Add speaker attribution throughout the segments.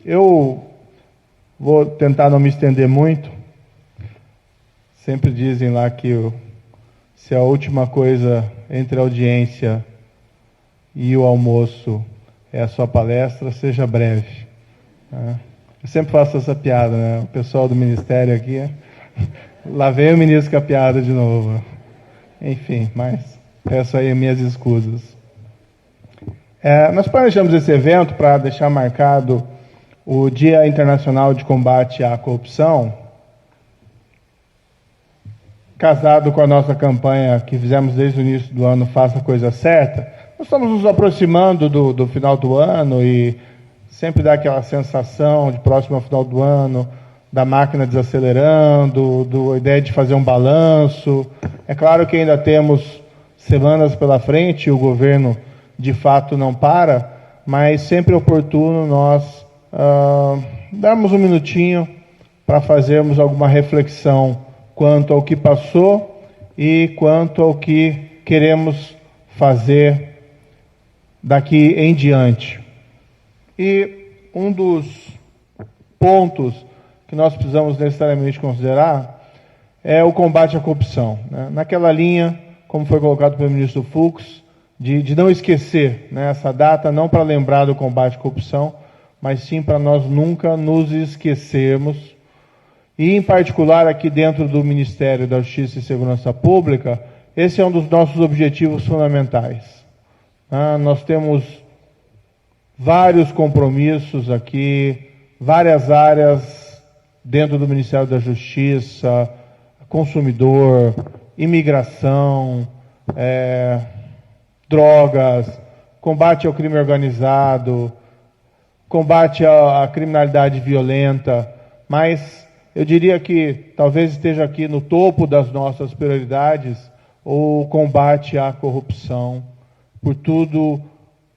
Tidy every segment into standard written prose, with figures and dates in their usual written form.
Speaker 1: Eu vou tentar não me estender muito. Sempre dizem lá que se a última coisa entre a audiência e o almoço é a sua palestra, seja breve. Eu sempre faço essa piada, né? O pessoal do Ministério aqui, lá vem o ministro com a piada de novo. Enfim, mas peço aí minhas escusas. Nós planejamos esse evento para deixar marcado o Dia Internacional de Combate à Corrupção, casado com a nossa campanha que fizemos desde o início do ano, Faça a Coisa Certa. Nós estamos nos aproximando do final do ano e sempre dá aquela sensação de próximo ao final do ano, da máquina desacelerando, a ideia de fazer um balanço. É claro que ainda temos semanas pela frente, o governo de fato não para, mas sempre é oportuno nós darmos um minutinho para fazermos alguma reflexão quanto ao que passou e quanto ao que queremos fazer daqui em diante. E um dos pontos que nós precisamos necessariamente considerar é o combate à corrupção, né? Naquela linha, como foi colocado pelo ministro Fux, de não esquecer, né, essa data, não para lembrar do combate à corrupção, mas sim para nós nunca nos esquecermos. E, em particular, aqui dentro do Ministério da Justiça e Segurança Pública, esse é um dos nossos objetivos fundamentais. Nós temos vários compromissos aqui, várias áreas dentro do Ministério da Justiça, consumidor, imigração, drogas, combate ao crime organizado, combate à criminalidade violenta, mas eu diria que talvez esteja aqui no topo das nossas prioridades o combate à corrupção, por tudo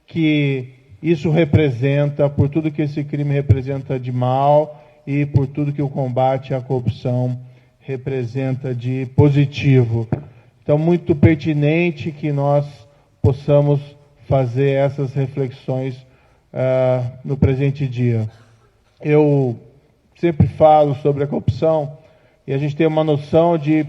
Speaker 1: que isso representa, por tudo que esse crime representa de mal e por tudo que o combate à corrupção representa de positivo. Então, muito pertinente que nós possamos fazer essas reflexões no presente dia. Eu sempre falo sobre a corrupção e a gente tem uma noção de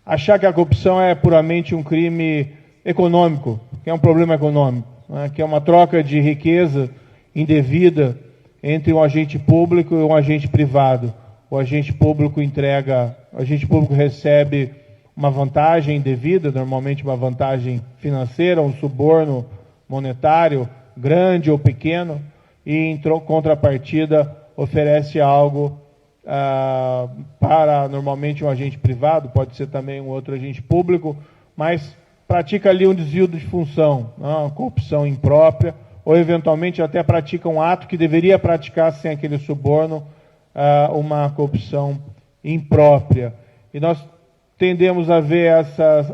Speaker 1: achar que a corrupção é puramente um crime econômico, que é um problema econômico, né, que é uma troca de riqueza indevida entre um agente público e um agente privado. O agente público recebe uma vantagem indevida, normalmente uma vantagem financeira, um suborno monetário, grande ou pequeno, e em contrapartida oferece algo para normalmente um agente privado, pode ser também um outro agente público, mas pratica ali um desvio de função, uma corrupção imprópria, ou eventualmente até pratica um ato que deveria praticar sem aquele suborno, uma corrupção imprópria. E nós tendemos a ver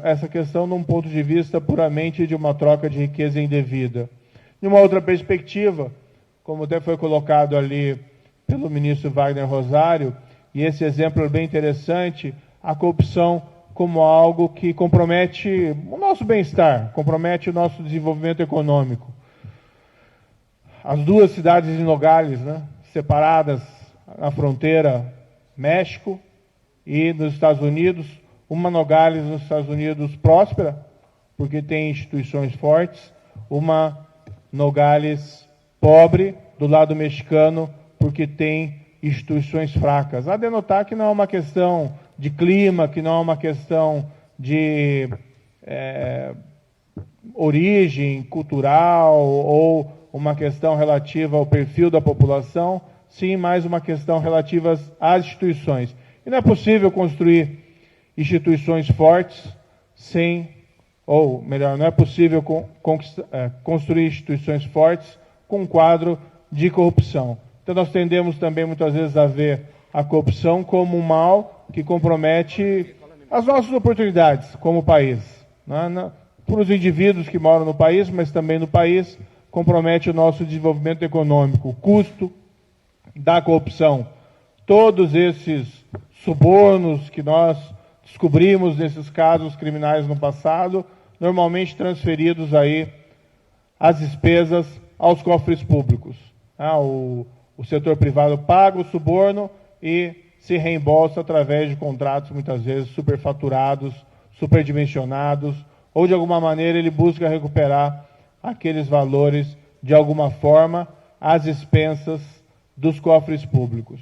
Speaker 1: essa questão num ponto de vista puramente de uma troca de riqueza indevida. De uma outra perspectiva, como até foi colocado ali pelo ministro Wagner Rosário, e esse exemplo é bem interessante, a corrupção como algo que compromete o nosso bem-estar, compromete o nosso desenvolvimento econômico. As duas cidades de Nogales, né, separadas na fronteira México e nos Estados Unidos, uma Nogales nos Estados Unidos próspera, porque tem instituições fortes, uma Nogales pobre, do lado mexicano, porque tem instituições fracas. A denotar que não é uma questão de clima, que não é uma questão de origem cultural ou uma questão relativa ao perfil da população, sim, mais uma questão relativa às instituições. E não é possível construir instituições fortes sem, ou melhor, não é possível construir instituições fortes com um quadro de corrupção. Então nós tendemos também muitas vezes a ver a corrupção como um mal que compromete as nossas oportunidades como país, né? Para os indivíduos que moram no país, mas também no país, compromete o nosso desenvolvimento econômico. O custo da corrupção, todos esses subornos que nós descobrimos nesses casos criminais no passado, normalmente transferidos aí as despesas aos cofres públicos. O o setor privado paga o suborno e se reembolsa através de contratos, muitas vezes, superfaturados, superdimensionados, ou de alguma maneira ele busca recuperar aqueles valores de alguma forma às expensas dos cofres públicos.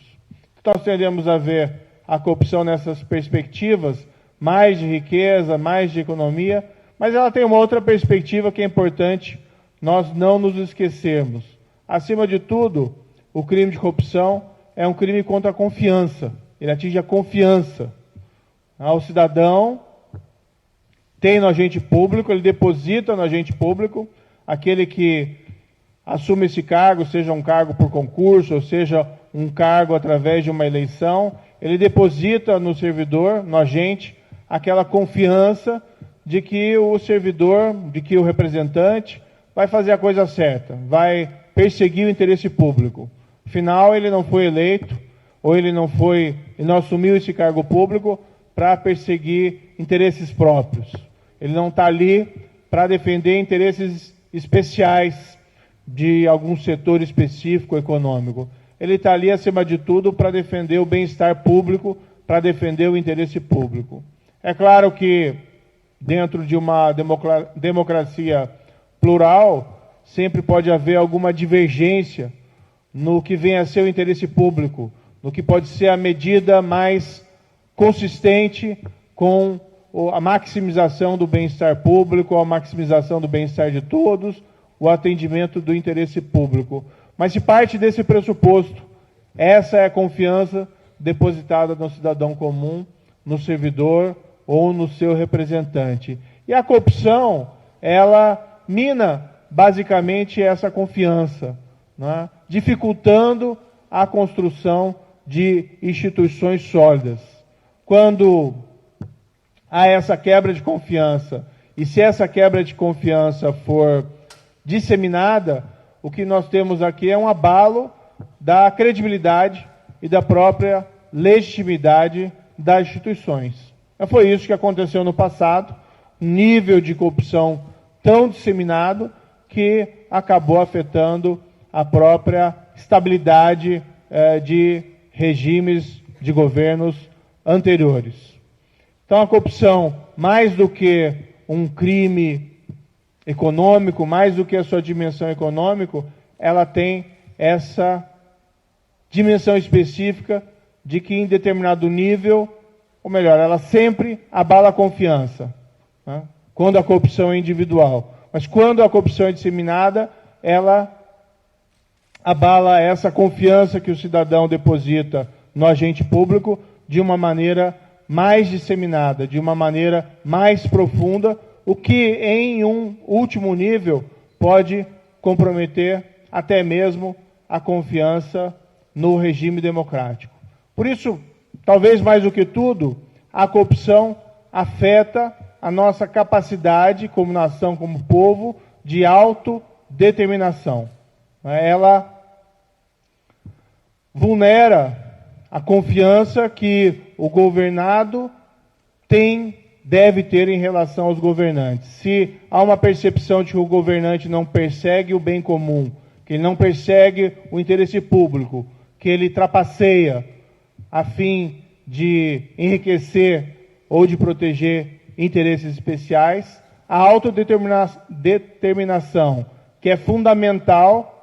Speaker 1: Nós tendemos a ver a corrupção nessas perspectivas, mais de riqueza, mais de economia, mas ela tem uma outra perspectiva que é importante nós não nos esquecermos. Acima de tudo, o crime de corrupção é um crime contra a confiança. Ele atinge a confiança. O cidadão tem no agente público, ele deposita no agente público, aquele que assume esse cargo, seja um cargo por concurso, ou seja um cargo através de uma eleição, ele deposita no servidor, no agente, aquela confiança de que o servidor, de que o representante vai fazer a coisa certa, vai perseguir o interesse público. Afinal, ele não foi eleito, ou ele não assumiu esse cargo público para perseguir interesses próprios. Ele não está ali para defender interesses especiais de algum setor específico econômico. Ele está ali, acima de tudo, para defender o bem-estar público, para defender o interesse público. É claro que, dentro de uma democracia plural, sempre pode haver alguma divergência no que vem a ser o interesse público, no que pode ser a medida mais consistente com a maximização do bem-estar público, a maximização do bem-estar de todos, o atendimento do interesse público. Mas se parte desse pressuposto, essa é a confiança depositada no cidadão comum, no servidor ou no seu representante. E a corrupção, ela mina basicamente essa confiança, né? Dificultando a construção de instituições sólidas. Quando há essa quebra de confiança, e se essa quebra de confiança for disseminada, o que nós temos aqui é um abalo da credibilidade e da própria legitimidade das instituições. Foi isso que aconteceu no passado, um nível de corrupção tão disseminado que acabou afetando a própria estabilidade de regimes de governos anteriores. Então, a corrupção, mais do que um crime econômico, mais do que a sua dimensão econômica, ela tem essa dimensão específica de que em determinado nível, ou melhor, ela sempre abala a confiança, né? Quando a corrupção é individual. Mas quando a corrupção é disseminada, ela abala essa confiança que o cidadão deposita no agente público de uma maneira mais disseminada, de uma maneira mais profunda, o que, em um último nível, pode comprometer até mesmo a confiança no regime democrático. Por isso, talvez mais do que tudo, a corrupção afeta a nossa capacidade como nação, como povo, de autodeterminação. Ela vulnera a confiança que o governado deve ter em relação aos governantes. Se há uma percepção de que o governante não persegue o bem comum, que ele não persegue o interesse público, que ele trapaceia a fim de enriquecer ou de proteger interesses especiais, a autodeterminação, que é fundamental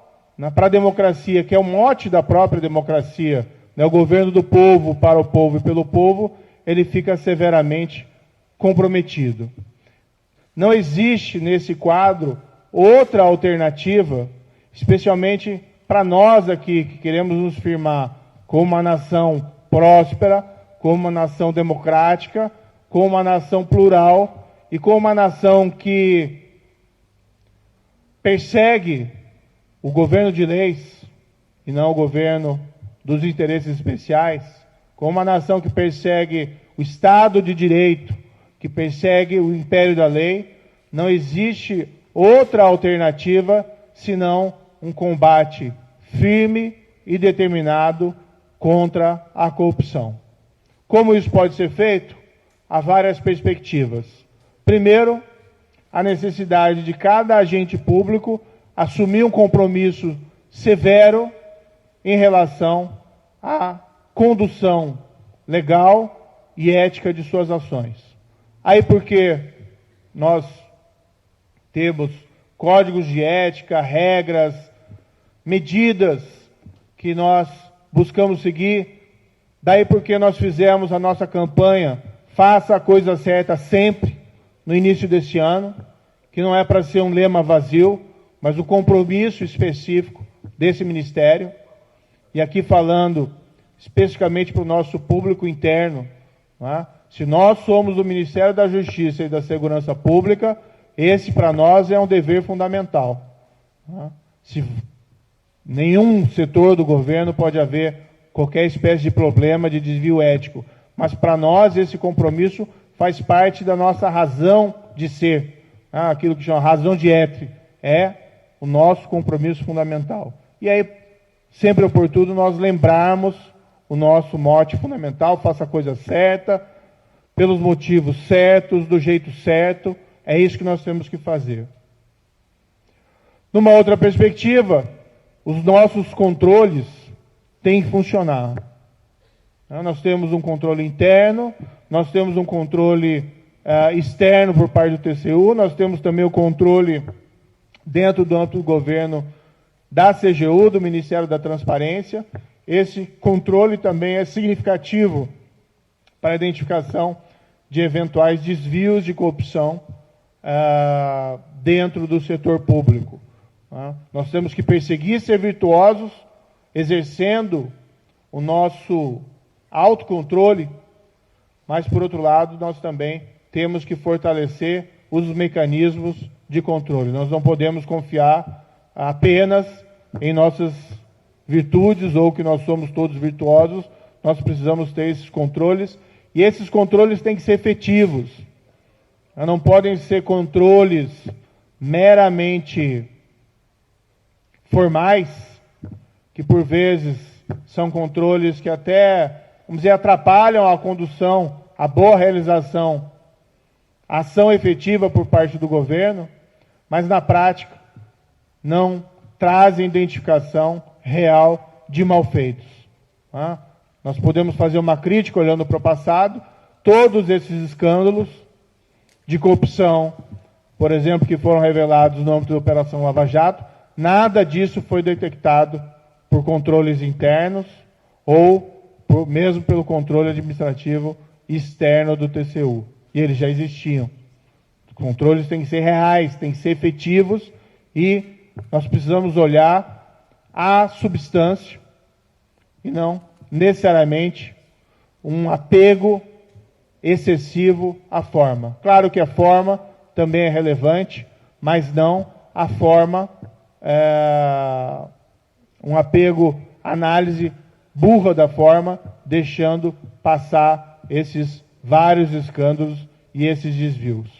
Speaker 1: para a democracia, que é o mote da própria democracia, o governo do povo, para o povo e pelo povo, ele fica severamente comprometido. Não existe nesse quadro outra alternativa, especialmente para nós aqui que queremos nos firmar como uma nação próspera, como uma nação democrática, como uma nação plural e como uma nação que persegue o governo de leis e não o governo dos interesses especiais, como uma nação que persegue o Estado de Direito, que persegue o império da lei. Não existe outra alternativa senão um combate firme e determinado contra a corrupção. Como isso pode ser feito? Há várias perspectivas. Primeiro, a necessidade de cada agente público assumir um compromisso severo em relação à condução legal e ética de suas ações. Aí porque nós temos códigos de ética, regras, medidas que nós buscamos seguir, daí porque nós fizemos a nossa campanha Faça a Coisa Certa Sempre, no início deste ano, que não é para ser um lema vazio, mas o compromisso específico desse ministério, e aqui falando especificamente para o nosso público interno, não é? Se nós somos o Ministério da Justiça e da Segurança Pública, esse para nós é um dever fundamental. Não é? Se nenhum setor do governo pode haver qualquer espécie de problema de desvio ético, mas para nós esse compromisso faz parte da nossa razão de ser, aquilo que chama razão de être, é o nosso compromisso fundamental. E aí, sempre oportuno nós lembrarmos o nosso mote fundamental, faça a coisa certa, pelos motivos certos, do jeito certo, é isso que nós temos que fazer. Numa outra perspectiva, os nossos controles têm que funcionar. Nós temos um controle interno, nós temos um controle externo por parte do TCU, nós temos também o controle dentro do âmbito do governo da CGU, do Ministério da Transparência. Esse controle também é significativo para a identificação de eventuais desvios de corrupção dentro do setor público. Nós temos que perseguir ser virtuosos, exercendo o nosso autocontrole, mas, por outro lado, nós também temos que fortalecer os mecanismos de controle. Nós não podemos confiar apenas em nossas virtudes ou que nós somos todos virtuosos, nós precisamos ter esses controles, e esses controles têm que ser efetivos. Não podem ser controles meramente formais, que por vezes são controles que até, vamos dizer, atrapalham a condução, a boa realização, a ação efetiva por parte do governo, mas na prática não trazem identificação real de malfeitos. Nós podemos fazer uma crítica olhando para o passado, todos esses escândalos de corrupção, por exemplo, que foram revelados no âmbito da Operação Lava Jato, nada disso foi detectado por controles internos ou mesmo pelo controle administrativo externo do TCU. E eles já existiam. Os controles têm que ser reais, têm que ser efetivos, e nós precisamos olhar a substância e não necessariamente um apego excessivo à forma. Claro que a forma também é relevante, mas não a forma, um apego, análise burra da forma, deixando passar esses vários escândalos e esses desvios.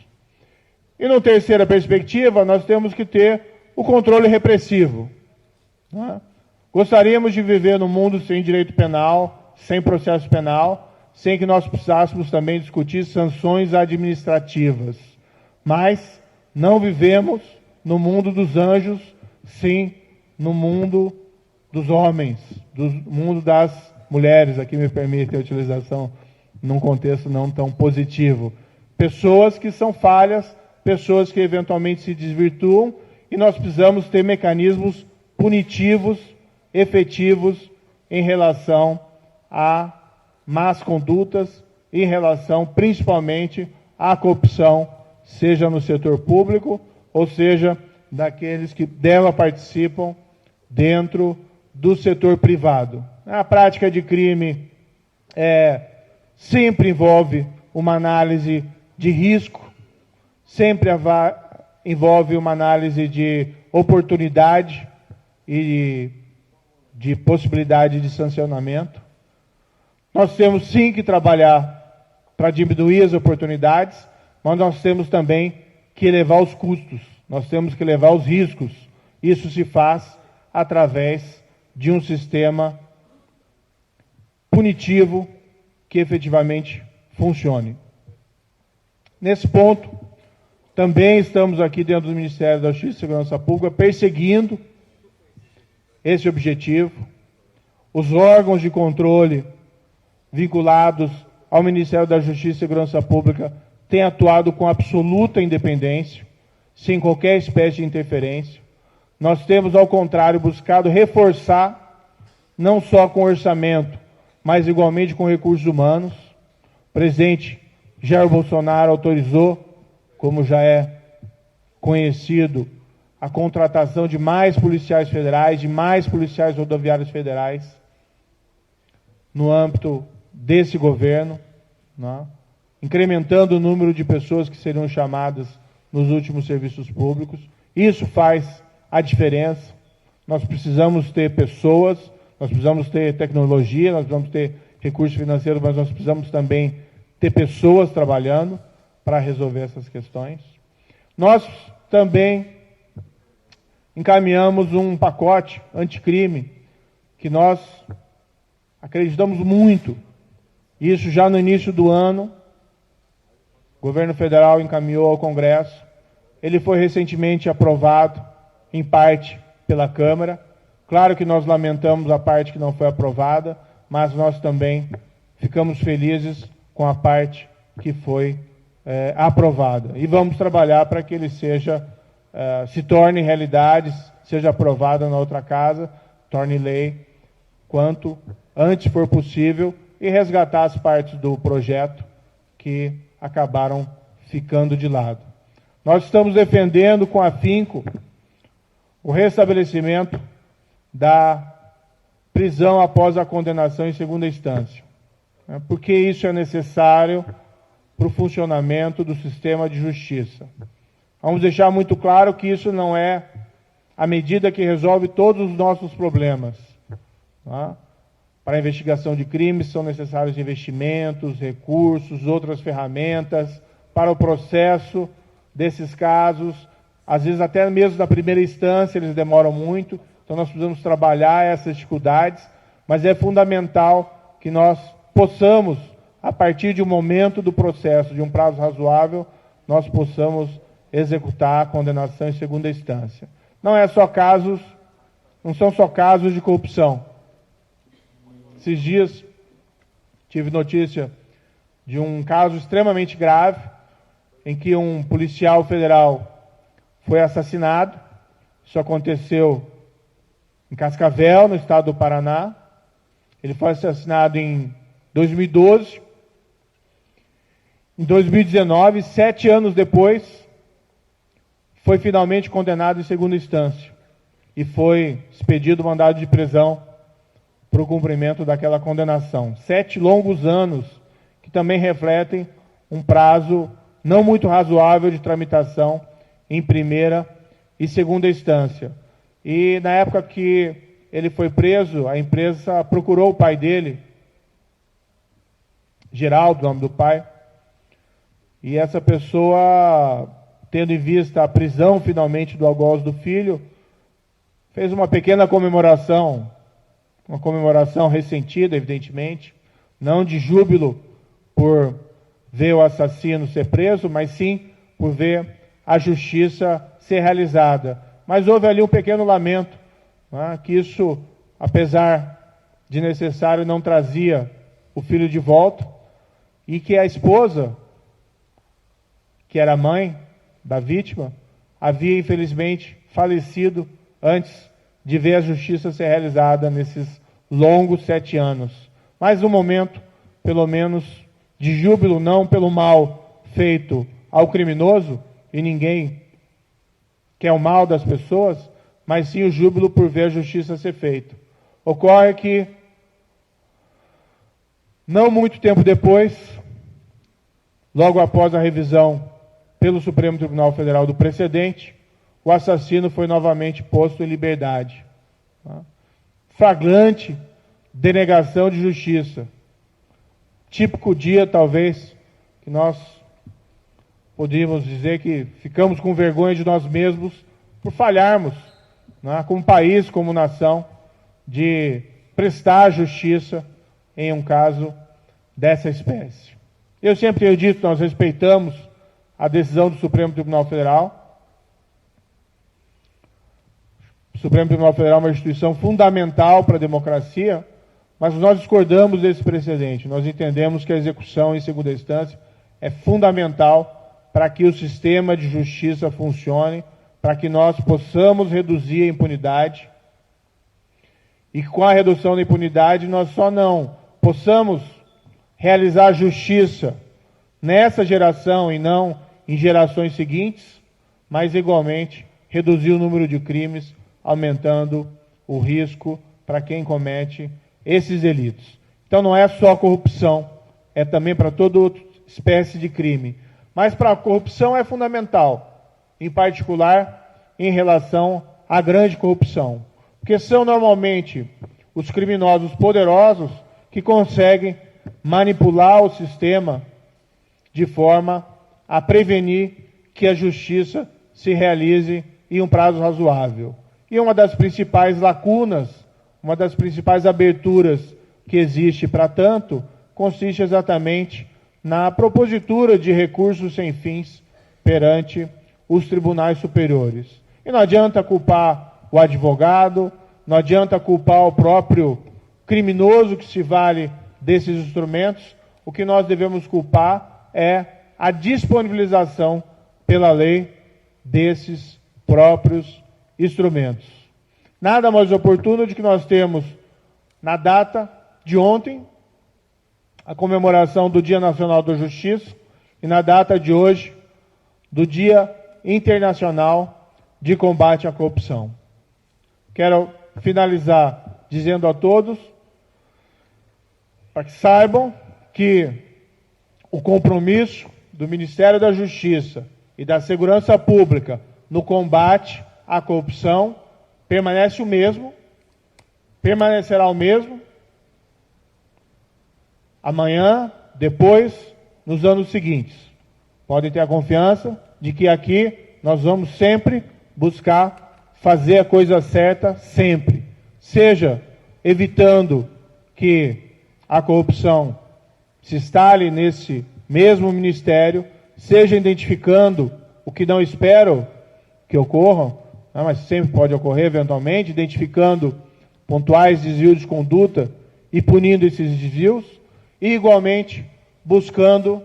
Speaker 1: E na terceira perspectiva, nós temos que ter o controle repressivo. Gostaríamos de viver num mundo sem direito penal, sem processo penal, sem que nós precisássemos também discutir sanções administrativas. Mas não vivemos no mundo dos anjos, sim no mundo dos homens, do mundo das mulheres, aqui me permite a utilização num contexto não tão positivo. Pessoas que são falhas, pessoas que eventualmente se desvirtuam, e nós precisamos ter mecanismos punitivos, efetivos, em relação a más condutas, em relação principalmente à corrupção, seja no setor público, ou seja, daqueles que dela participam dentro do setor privado. A prática de crime sempre envolve uma análise de risco, sempre envolve uma análise de oportunidade e de possibilidade de sancionamento. Nós temos sim que trabalhar para diminuir as oportunidades, mas nós temos também que elevar os custos, nós temos que elevar os riscos. Isso se faz através de um sistema punitivo que efetivamente funcione. Nesse ponto, também estamos aqui dentro do Ministério da Justiça e Segurança Pública perseguindo esse objetivo. Os órgãos de controle vinculados ao Ministério da Justiça e Segurança Pública têm atuado com absoluta independência, sem qualquer espécie de interferência. Nós temos, ao contrário, buscado reforçar, não só com orçamento, mas igualmente com recursos humanos. O presidente Jair Bolsonaro autorizou, como já é conhecido, a contratação de mais policiais federais, de mais policiais rodoviários federais, no âmbito desse governo, né? Incrementando o número de pessoas que seriam chamadas nos últimos serviços públicos. Isso faz a diferença. Nós precisamos ter pessoas, nós precisamos ter tecnologia, nós precisamos ter recursos financeiros, mas nós precisamos também ter pessoas trabalhando para resolver essas questões. Nós também encaminhamos um pacote anticrime que nós acreditamos muito. Isso já no início do ano, o governo federal encaminhou ao Congresso. Ele foi recentemente aprovado, em parte, pela Câmara. Claro que nós lamentamos a parte que não foi aprovada, mas nós também ficamos felizes com a parte que foi aprovada. E vamos trabalhar para que ele se torne realidade, seja aprovado na outra casa, torne lei quanto antes for possível e resgatar as partes do projeto que acabaram ficando de lado. Nós estamos defendendo com afinco o restabelecimento da prisão após a condenação em segunda instância, né, porque isso é necessário para o funcionamento do sistema de justiça. Vamos deixar muito claro que isso não é a medida que resolve todos os nossos problemas. Tá? Para a investigação de crimes são necessários investimentos, recursos, outras ferramentas. Para o processo desses casos, às vezes até mesmo na primeira instância eles demoram muito, então nós precisamos trabalhar essas dificuldades, mas é fundamental que nós possamos, a partir de um momento do processo, de um prazo razoável, nós possamos executar a condenação em segunda instância. Não são só casos de corrupção. Esses dias tive notícia de um caso extremamente grave, em que um policial federal foi assassinado. Isso aconteceu em Cascavel, no estado do Paraná. Ele foi assassinado em 2012. Em 2019, 7 anos depois, foi finalmente condenado em segunda instância e foi expedido o mandado de prisão para o cumprimento daquela condenação. 7 longos anos que também refletem um prazo não muito razoável de tramitação em primeira e segunda instância. E na época que ele foi preso, a empresa procurou o pai dele, Geraldo, o nome do pai, e essa pessoa, tendo em vista a prisão finalmente do algoz do filho, fez uma pequena comemoração, uma comemoração ressentida, evidentemente, não de júbilo por ver o assassino ser preso, mas sim por ver a justiça ser realizada. Mas houve ali um pequeno lamento, né, que isso, apesar de necessário, não trazia o filho de volta, e que a esposa, que era mãe da vítima, havia infelizmente falecido antes de ver a justiça ser realizada nesses longos 7 anos. Mas um momento, pelo menos, de júbilo, não pelo mal feito ao criminoso, e ninguém quer o mal das pessoas, mas sim o júbilo por ver a justiça ser feita. Ocorre que, não muito tempo depois, logo após a revisão pelo Supremo Tribunal Federal do precedente, o assassino foi novamente posto em liberdade. Flagrante denegação de justiça. Típico dia, talvez, que nós poderíamos dizer que ficamos com vergonha de nós mesmos por falharmos, né, como país, como nação, de prestar justiça em um caso dessa espécie. Eu sempre tenho dito que nós respeitamos a decisão do Supremo Tribunal Federal. O Supremo Tribunal Federal é uma instituição fundamental para a democracia, Mas nós discordamos desse precedente. Nós entendemos que a execução em segunda instância é fundamental para que o sistema de justiça funcione, para que nós possamos reduzir a impunidade. E com a redução da impunidade, nós só não possamos realizar justiça nessa geração e não em gerações seguintes, mas igualmente reduzir o número de crimes, aumentando o risco para quem comete esses delitos. Então não é só corrupção, é também para toda outra espécie de crime. Mas para a corrupção é fundamental, em particular em relação à grande corrupção. Porque são normalmente os criminosos poderosos que conseguem manipular o sistema de forma a prevenir que a justiça se realize em um prazo razoável. E uma das principais lacunas, uma das principais aberturas que existe para tanto, consiste exatamente na propositura de recursos sem fins perante os tribunais superiores. E não adianta culpar o advogado, não adianta culpar o próprio criminoso que se vale desses instrumentos. O que nós devemos culpar é a disponibilização pela lei desses próprios instrumentos. Nada mais oportuno de que nós temos, na data de ontem, a comemoração do Dia Nacional da Justiça e na data de hoje, do Dia Internacional de Combate à Corrupção. Quero finalizar dizendo a todos, para que saibam que o compromisso do Ministério da Justiça e da Segurança Pública no combate à corrupção permanece o mesmo, permanecerá o mesmo, amanhã, depois, nos anos seguintes. Podem ter a confiança de que aqui nós vamos sempre buscar fazer a coisa certa, sempre. Seja evitando que a corrupção se instale nesse mesmo ministério, seja identificando o que não espero que ocorra, mas sempre pode ocorrer eventualmente, identificando pontuais desvios de conduta e punindo esses desvios, e igualmente buscando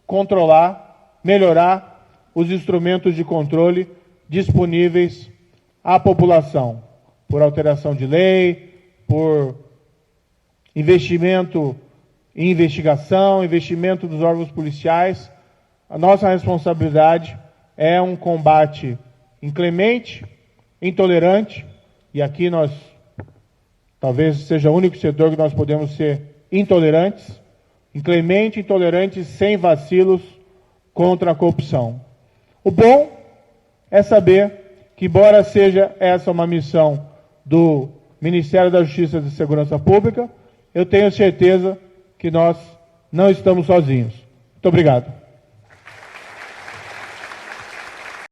Speaker 1: controlar, melhorar os instrumentos de controle disponíveis à população, por alteração de lei, por investimento em investigação, investimento dos órgãos policiais. A nossa responsabilidade é um combate inclemente, intolerante, e aqui nós talvez seja o único setor que nós podemos ser intolerantes, inclemente, intolerantes, sem vacilos contra a corrupção. O bom é saber que, embora seja essa uma missão do Ministério da Justiça e Segurança Pública, eu tenho certeza que nós não estamos sozinhos. Muito obrigado.